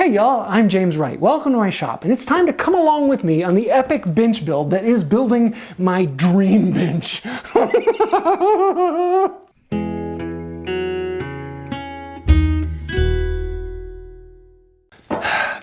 Hey y'all, I'm James Wright. Welcome to my shop, and it's time to come along with me on the epic bench build that is building my dream bench.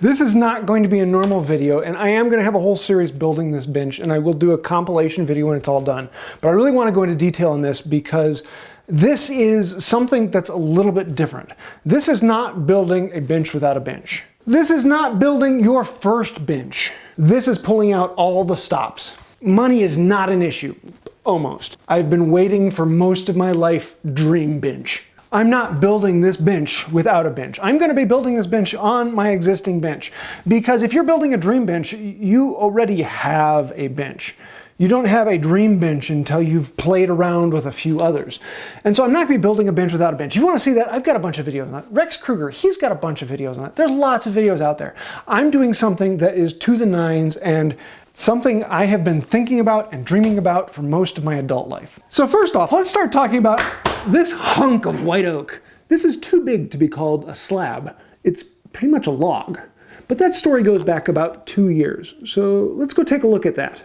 This is not going to be a normal video, and I am going to have a whole series building this bench, and I will do a compilation video when it's all done. But I really want to go into detail on this because this is something that's a little bit different. This is not building a bench without a bench. This is not building your first bench. This is pulling out all the stops. Money is not an issue, almost. I've been waiting for most of my life dream bench. I'm not building this bench without a bench. I'm going to be building this bench on my existing bench, because if you're building a dream bench, you already have a bench. You don't have a dream bench until you've played around with a few others. And so I'm not going to be building a bench without a bench. If you want to see that, I've got a bunch of videos on that. Rex Kruger, he's got a bunch of videos on that. There's lots of videos out there. I'm doing something that is to the nines and something I have been thinking about and dreaming about for most of my adult life. So first off, let's start talking about this hunk of white oak. This is too big to be called a slab. It's pretty much a log. But that story goes back about 2 years. So let's go take a look at that.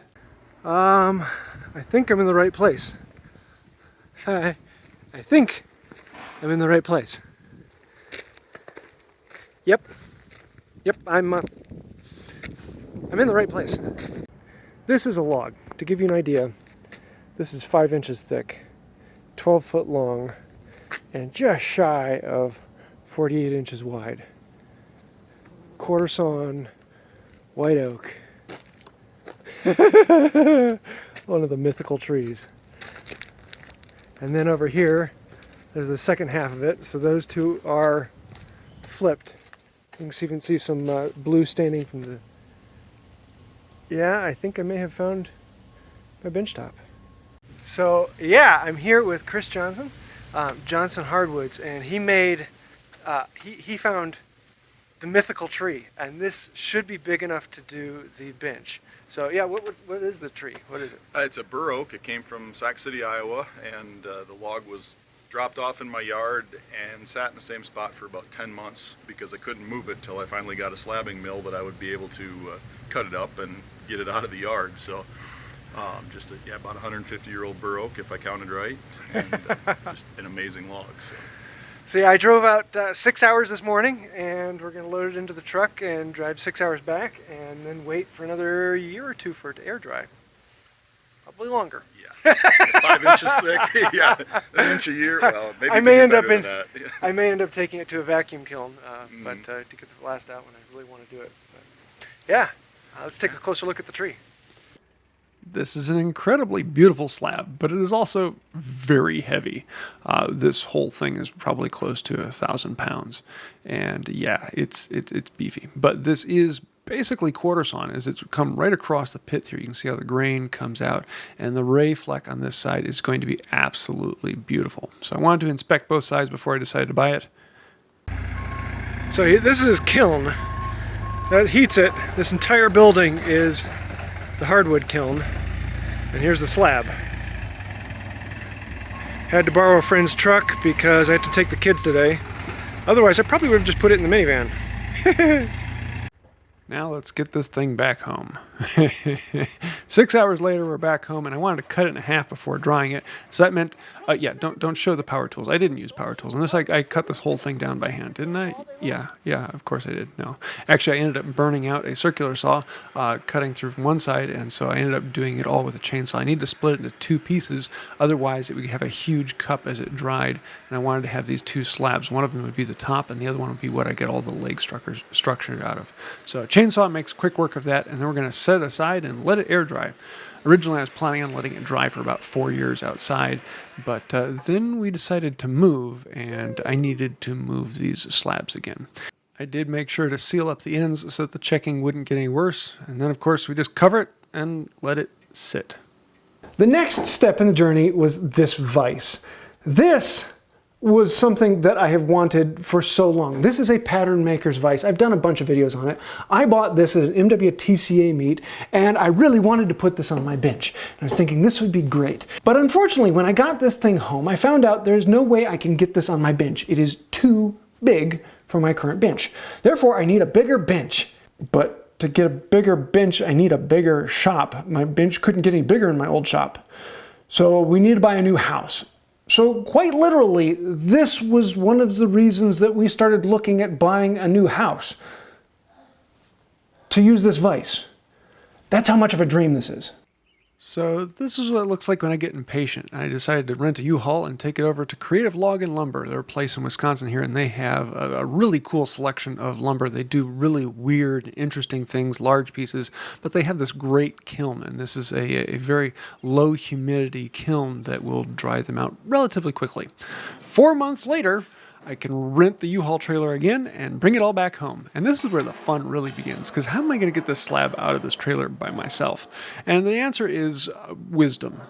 I think I'm in the right place. I think I'm in the right place. Yep, I'm in the right place. This is a log. To give you an idea, this is 5 inches thick, 12 foot long, and just shy of 48 inches wide. Quarter sawn, white oak. One of the mythical trees. And then over here, there's the second half of it. So those two are flipped. You can see some blue staining from the... Yeah, I think I may have found my bench top. So yeah, I'm here with Chris Johnson, Johnson Hardwoods, and he made, he found the mythical tree, and this should be big enough to do the bench. So yeah, what is the tree? What is it? It's a bur oak. It came from Sac City, Iowa, and the log was dropped off in my yard and sat in the same spot for about 10 months because I couldn't move it till I finally got a slabbing mill that I would be able to cut it up and get it out of the yard. So just about 150-year-old bur oak, if I counted right, and just an amazing log. So yeah, I drove out 6 hours this morning, and we're going to load it into the truck and drive 6 hours back, and then wait for another year or two for it to air dry. Probably longer. Yeah, 5 inches thick. Yeah, an inch a year. Well, maybe I may end up that. I may end up taking it to a vacuum kiln, but to get the blast out when I really want to do it. But, yeah, let's take a closer look at the tree. This is an incredibly beautiful slab, but it is also very heavy. This whole thing is probably close to 1,000 pounds, and yeah, it's beefy. But this is basically quarter sawn, as it's come right across the pit here. You can see how the grain comes out, and the ray fleck on this side is going to be absolutely beautiful. So I wanted to inspect both sides before I decided to buy it. So this is his kiln that heats it. This entire building is the hardwood kiln, and here's the slab. Had to borrow a friend's truck because I had to take the kids today. Otherwise, I probably would have just put it in the minivan. Now let's get this thing back home. 6 hours later, we're back home, and I wanted to cut it in half before drying it. So that meant, yeah, don't show the power tools. I didn't use power tools. And this, I cut this whole thing down by hand, didn't I? Yeah, of course I did. No. Actually, I ended up burning out a circular saw, cutting through from one side, and so I ended up doing it all with a chainsaw. I need to split it into 2 pieces, otherwise it would have a huge cup as it dried, and I wanted to have these 2 slabs. One of them would be the top, and the other one would be what I get all the leg structure out of. So chainsaw makes quick work of that, and then we're going to set it aside and let it air dry. Originally I was planning on letting it dry for about 4 years outside, but then we decided to move, and I needed to move these slabs again. I did make sure to seal up the ends so that the checking wouldn't get any worse, and then of course we just cover it and let it sit. The next step in the journey was this vise. This was something that I have wanted for so long. This is a pattern maker's vise. I've done a bunch of videos on it. I bought this at an MWTCA meet, and I really wanted to put this on my bench. And I was thinking this would be great. But unfortunately, when I got this thing home, I found out there's no way I can get this on my bench. It is too big for my current bench. Therefore, I need a bigger bench. But to get a bigger bench, I need a bigger shop. My bench couldn't get any bigger in my old shop. So we need to buy a new house. So quite literally, this was one of the reasons that we started looking at buying a new house. To use this vise. That's how much of a dream this is. So this is what it looks like when I get impatient. I decided to rent a U-Haul and take it over to Creative Log and Lumber. They're a place in Wisconsin here, and they have a really cool selection of lumber. They do really weird, interesting things, large pieces, but they have this great kiln, and this is a very low humidity kiln that will dry them out relatively quickly. 4 months later, I can rent the U-Haul trailer again and bring it all back home. And this is where the fun really begins, because how am I going to get this slab out of this trailer by myself? And the answer is wisdom,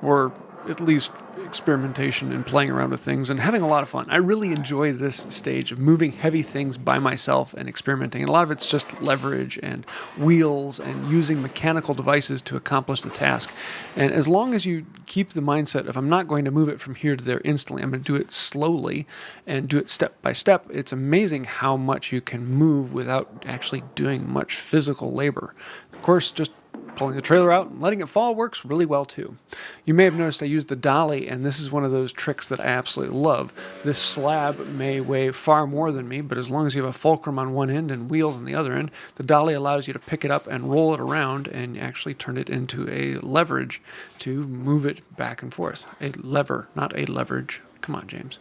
or at least experimentation and playing around with things and having a lot of fun. I really enjoy this stage of moving heavy things by myself and experimenting. And a lot of it's just leverage and wheels and using mechanical devices to accomplish the task. And as long as you keep the mindset of, I'm not going to move it from here to there instantly, I'm going to do it slowly and do it step by step, it's amazing how much you can move without actually doing much physical labor. Of course, just pulling the trailer out and letting it fall works really well too. You may have noticed I used the dolly, and this is one of those tricks that I absolutely love. This slab may weigh far more than me, but as long as you have a fulcrum on one end and wheels on the other end, the dolly allows you to pick it up and roll it around and actually turn it into a leverage to move it back and forth. A lever, not a leverage. Come on, James.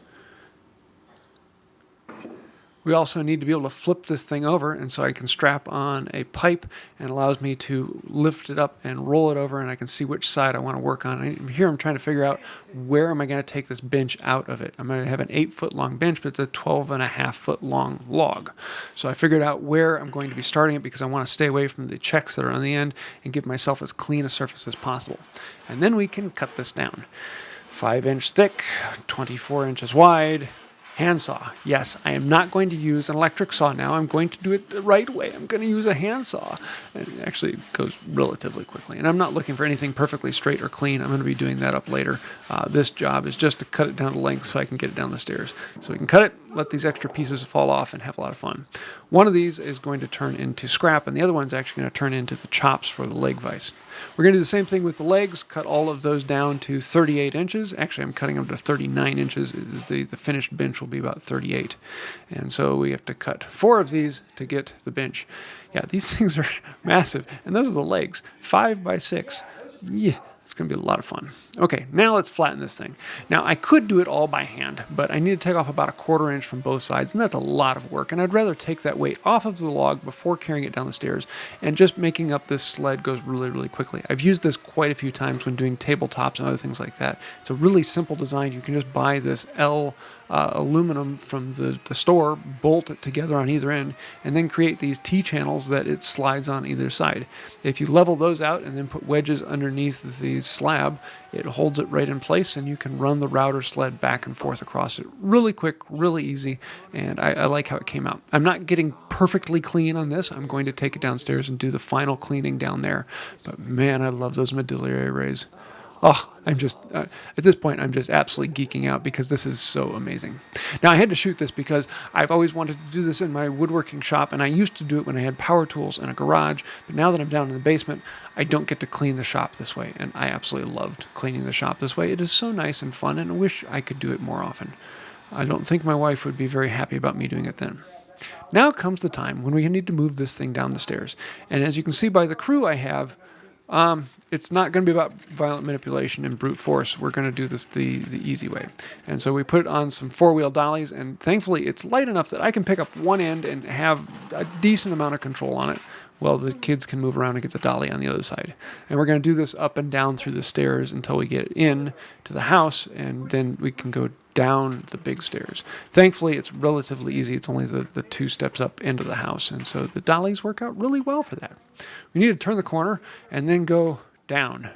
We also need to be able to flip this thing over, and so I can strap on a pipe and allows me to lift it up and roll it over, and I can see which side I want to work on. And here I'm trying to figure out where am I going to take this bench out of it. I'm going to have an 8-foot long bench, but it's a 12.5-foot long log. So I figured out where I'm going to be starting it because I want to stay away from the checks that are on the end and give myself as clean a surface as possible. And then we can cut this down. 5-inch thick, 24 inches wide. Handsaw. Yes, I am not going to use an electric saw now. I'm going to do it the right way. I'm going to use a handsaw. And it actually goes relatively quickly. And I'm not looking for anything perfectly straight or clean. I'm going to be doing that up later. This job is just to cut it down to length so I can get it down the stairs. So we can cut it, let these extra pieces fall off, and have a lot of fun. One of these is going to turn into scrap, and the other one's actually going to turn into the chops for the leg vise. We're going to do the same thing with the legs, cut all of those down to 38 inches. Actually, I'm cutting them to 39 inches. The finished bench will be about 38. And so we have to cut 4 of these to get the bench. Yeah, these things are massive. And those are the legs, 5 by 6. Yeah. It's going to be a lot of fun. Okay, now let's flatten this thing. Now, I could do it all by hand, but I need to take off about 1/4 inch from both sides, and that's a lot of work. And I'd rather take that weight off of the log before carrying it down the stairs, and just making up this sled goes really, really quickly. I've used this quite a few times when doing tabletops and other things like that. It's a really simple design. You can just buy this L aluminum from the store, bolt it together on either end, and then create these T-channels that it slides on either side. If you level those out and then put wedges underneath the slab, it holds it right in place, and you can run the router sled back and forth across it really quick, really easy, and I like how it came out. I'm not getting perfectly clean on this. I'm going to take it downstairs and do the final cleaning down there, but man, I love those medullary rays. Oh, I'm just, at this point, I'm just absolutely geeking out because this is so amazing. Now, I had to shoot this because I've always wanted to do this in my woodworking shop, and I used to do it when I had power tools and a garage, but now that I'm down in the basement, I don't get to clean the shop this way, and I absolutely loved cleaning the shop this way. It is so nice and fun, and I wish I could do it more often. I don't think my wife would be very happy about me doing it then. Now comes the time when we need to move this thing down the stairs, and as you can see by the crew I have, it's not going to be about violent manipulation and brute force. We're going to do this the easy way. And so we put it on some 4-wheel dollies, and thankfully it's light enough that I can pick up one end and have a decent amount of control on it while the kids can move around and get the dolly on the other side. And we're going to do this up and down through the stairs until we get in to the house, and then we can go down the big stairs. Thankfully, it's relatively easy. It's only the 2 steps up into the house, and so the dollies work out really well for that. We need to turn the corner and then go down.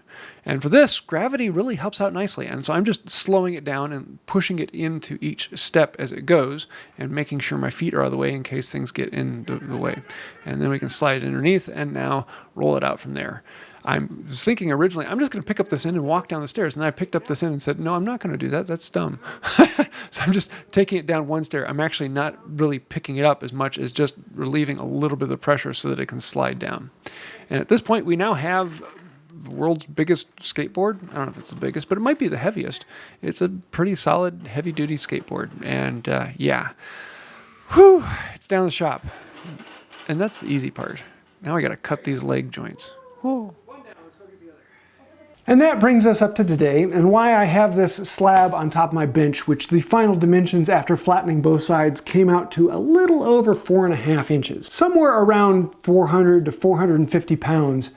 And for this, gravity really helps out nicely. And so I'm just slowing it down and pushing it into each step as it goes and making sure my feet are out of the way in case things get in the way. And then we can slide it underneath and now roll it out from there. I was thinking originally, I'm just going to pick up this end and walk down the stairs. And then I picked up this end and said, no, I'm not going to do that. That's dumb. So I'm just taking it down one stair. I'm actually not really picking it up as much as just relieving a little bit of the pressure so that it can slide down. And at this point, we now have the world's biggest skateboard. I don't know if it's the biggest, but it might be the heaviest. It's a pretty solid, heavy-duty skateboard. And yeah, whew, it's down the shop. And that's the easy part. Now I got to cut these leg joints. Whoa. And that brings us up to today and why I have this slab on top of my bench, which the final dimensions after flattening both sides came out to a little over 4.5 inches. Somewhere around 400 to 450 pounds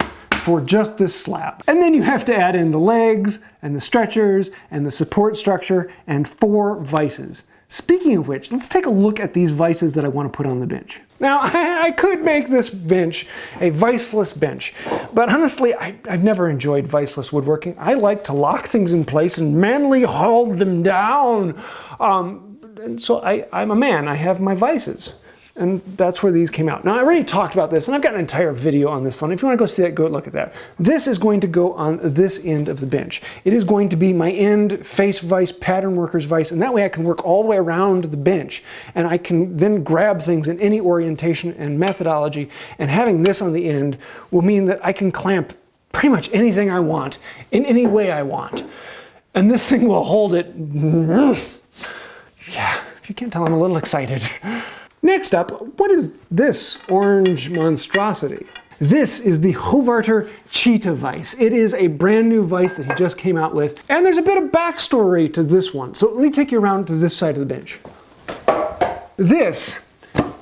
for just this slab. And then you have to add in the legs and the stretchers and the support structure and 4 vices. Speaking of which, let's take a look at these vices that I want to put on the bench. Now, I could make this bench a viceless bench, but honestly, I've never enjoyed viceless woodworking. I like to lock things in place and manually hold them down. And so I'm a man, I have my vices. And that's where these came out. Now, I already talked about this, and I've got an entire video on this one. If you want to go see that, go look at that. This is going to go on this end of the bench. It is going to be my end face vise, pattern worker's vise, and that way I can work all the way around the bench. And I can then grab things in any orientation and methodology, and having this on the end will mean that I can clamp pretty much anything I want, in any way I want. And this thing will hold it. Yeah, if you can't tell, I'm a little excited. Next up, what is this orange monstrosity? This is the Hovarter Cheetah Vise. It is a brand new vise that he just came out with, and there's a bit of backstory to this one. So let me take you around to this side of the bench. This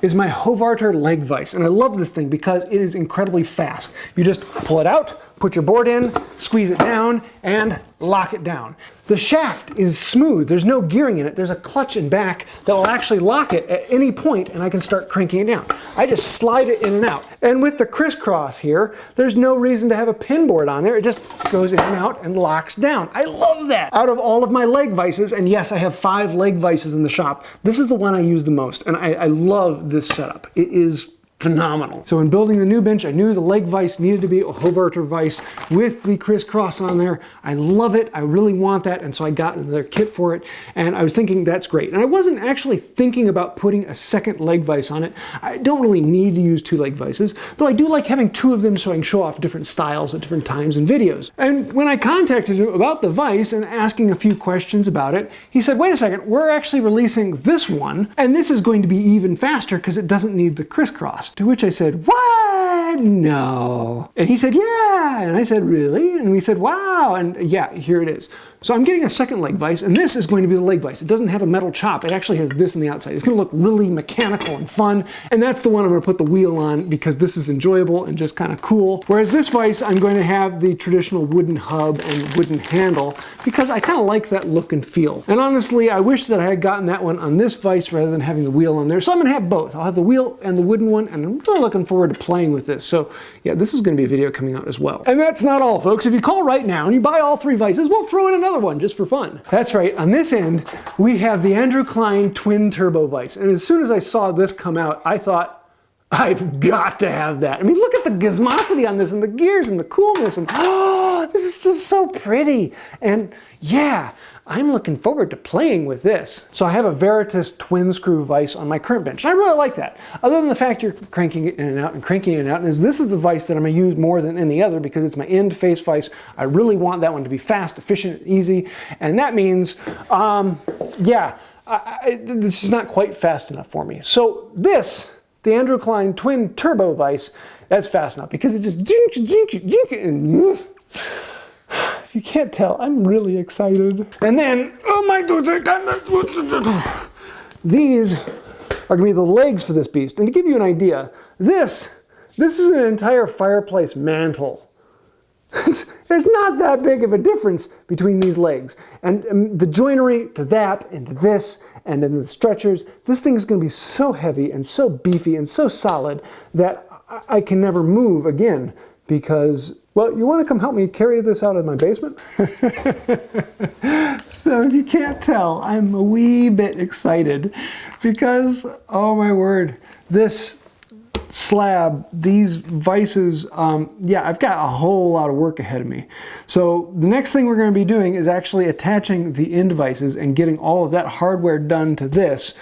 is my Hovarter leg vise, and I love this thing because it is incredibly fast. You just pull it out, put your board in, squeeze it down, and lock it down. The shaft is smooth. There's no gearing in it. There's a clutch in back that will actually lock it at any point, and I can start cranking it down. I just slide it in and out. And with the crisscross here, there's no reason to have a pin board on there. It just goes in and out and locks down. I love that. Out of all of my leg vices, and yes, I have 5 leg vices in the shop, this is the one I use the most, and I love this setup. It is phenomenal. So in building the new bench, I knew the leg vise needed to be a Hovarter vise with the crisscross on there. I love it. I really want that. And so I got another kit for it. And I was thinking that's great. And I wasn't actually thinking about putting a second leg vise on it. I don't really need to use 2 leg vises, though I do like having 2 of them so I can show off different styles at different times in videos. And when I contacted him about the vise and asking a few questions about it, he said, wait a second, we're actually releasing this one, and this is going to be even faster because it doesn't need the crisscross. To which I said, what? No. And he said, yeah. And I said, really? And we said, wow. And yeah, here it is. So I'm getting a second leg vise, and this is going to be the leg vise. It doesn't have a metal chop. It actually has this on the outside. It's going to look really mechanical and fun. And that's the one I'm going to put the wheel on because this is enjoyable and just kind of cool. Whereas this vise, I'm going to have the traditional wooden hub and wooden handle because I kind of like that look and feel. And honestly, I wish that I had gotten that one on this vise rather than having the wheel on there. So I'm going to have both. I'll have the wheel and the wooden one, and I'm really looking forward to playing with this. So yeah, this is going to be a video coming out as well. And that's not all, folks. If you call right now and you buy all 3 vices, we'll throw in another one just for fun. That's right. On this end, we have the Andrew Klein twin turbo vise. And as soon as I saw this come out, I thought, I've got to have that. I mean, look at the gizmosity on this and the gears and the coolness. And oh, this is just so pretty. And yeah, I'm looking forward to playing with this. So I have a Veritas twin screw vise on my current bench. And I really like that. Other than the fact you're cranking it in and out and cranking it in and out. And this is the vise that I'm going to use more than any other because it's my end face vise. I really want that one to be fast, efficient, and easy. And that means, yeah, this is not quite fast enough for me. So this, the Andrew Klein twin turbo vise, that's fast enough because it just dink, dink, dink, and if you can't tell, I'm really excited. And then, oh my God, these are gonna be the legs for this beast. And to give you an idea, this is an entire fireplace mantle. There's not that big of a difference between these legs. And the joinery to that and to this and then the stretchers, this thing is going to be so heavy and so beefy and so solid that I can never move again because, well, you want to come help me carry this out of my basement? So if you can't tell, I'm a wee bit excited because, oh my word, this slab, these vices, yeah, I've got a whole lot of work ahead of me. So the next thing we're going to be doing is actually attaching the end vices and getting all of that hardware done to this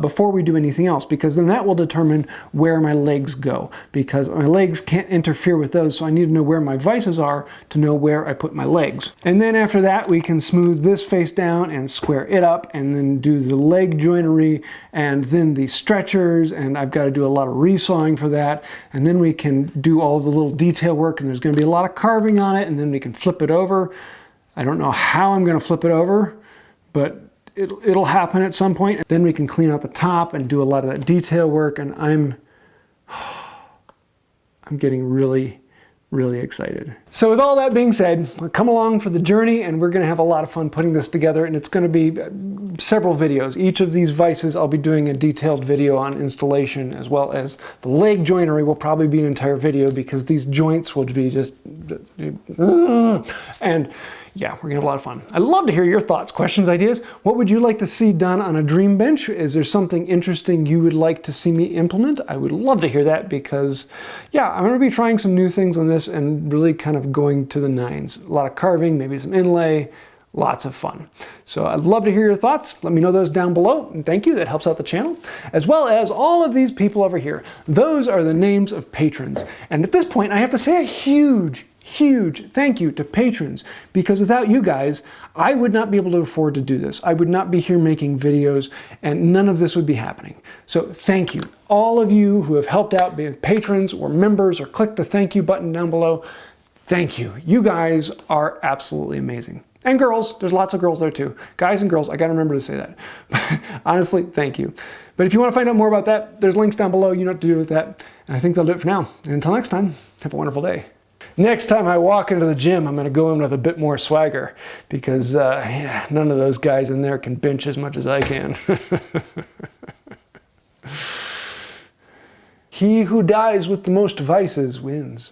before we do anything else, because then that will determine where my legs go, because my legs can't interfere with those, so I need to know where my vices are to know where I put my legs. And then after that, we can smooth this face down and square it up, and then do the leg joinery, and then the stretchers, and I've got to do a lot of resawing for that, and then we can do all of the little detail work, and there's going to be a lot of carving on it, and then we can flip it over. I don't know how I'm going to flip it over, but it'll happen at some point. Then we can clean out the top and do a lot of that detail work, and I'm getting really, really excited. So with all that being said, come along for the journey, and we're going to have a lot of fun putting this together, and it's going to be several videos. Each of these vices I'll be doing a detailed video on installation, as well as the leg joinery will probably be an entire video, because these joints will be just and yeah, we're gonna have a lot of fun. I'd love to hear your thoughts, questions, ideas. What would you like to see done on a dream bench? Is there something interesting you would like to see me implement? I would love to hear that, because yeah, I'm gonna be trying some new things on this and really kind of going to the nines. A lot of carving, maybe some inlay, lots of fun. So I'd love to hear your thoughts. Let me know those down below, and thank you, that helps out the channel. As well as all of these people over here. Those are the names of patrons. And at this point, I have to say a huge thank you to patrons, because without you guys, I would not be able to afford to do this. I would not be here making videos, and none of this would be happening. So thank you. All of you who have helped out, be it patrons or members, or click the thank you button down below, thank you. You guys are absolutely amazing. And girls, there's lots of girls there too. Guys and girls, I gotta remember to say that. But honestly, thank you. But if you want to find out more about that, there's links down below. You know what to do with that. And I think that'll do it for now. And until next time, have a wonderful day. Next time I walk into the gym, I'm going to go in with a bit more swagger, because yeah, none of those guys in there can bench as much as I can. He who dies with the most vices wins.